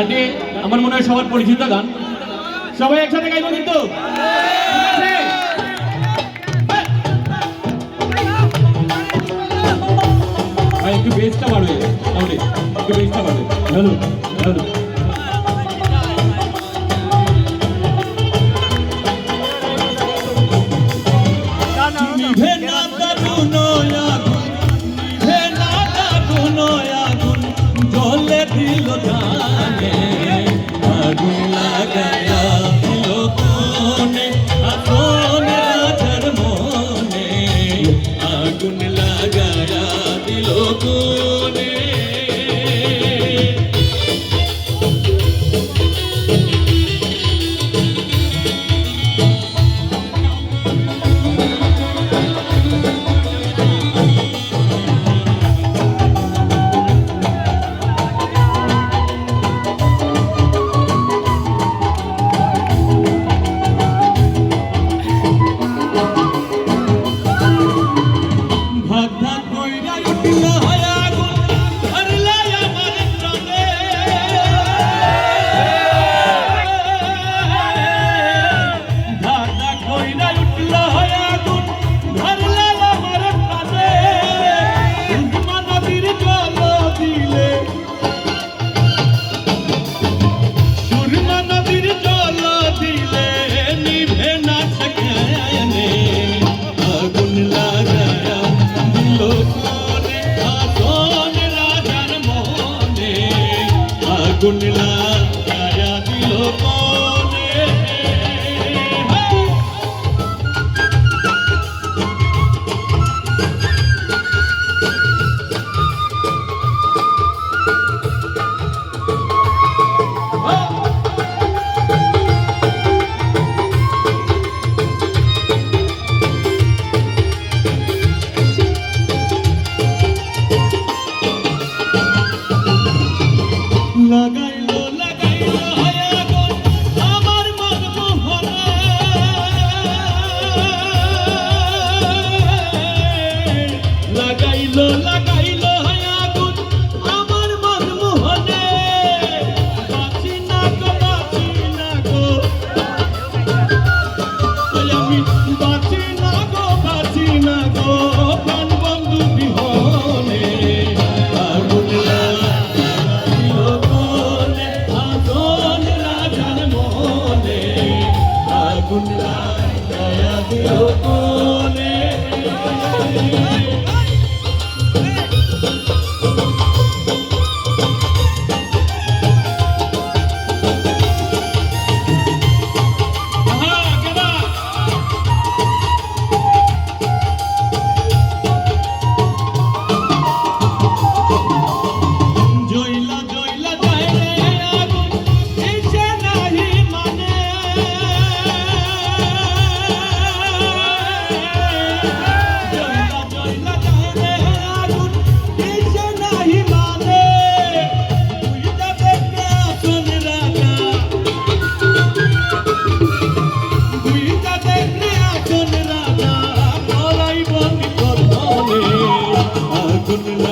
গানটি আমার মনে হয় সবার পরিচিত গান, সবাই একসাথে গাইবো কিন্তু ভাই একটু বেসটা বাড়বে, তাহলে একটু বেসটা বাড়বে। হ্যালো হ্যালো গুনলা গায়া দিল মনে লাগাইলো লাগাইলো হায়াগুন আমার মন মোহনে লাগাইলো লাগাইলো হায়াগুন আমার মন মোহনে বাঁচি না গো আমি বাঁচি না গো প্রাণ বন্ধু বিহনে গুনলা গায়া দিল মনে good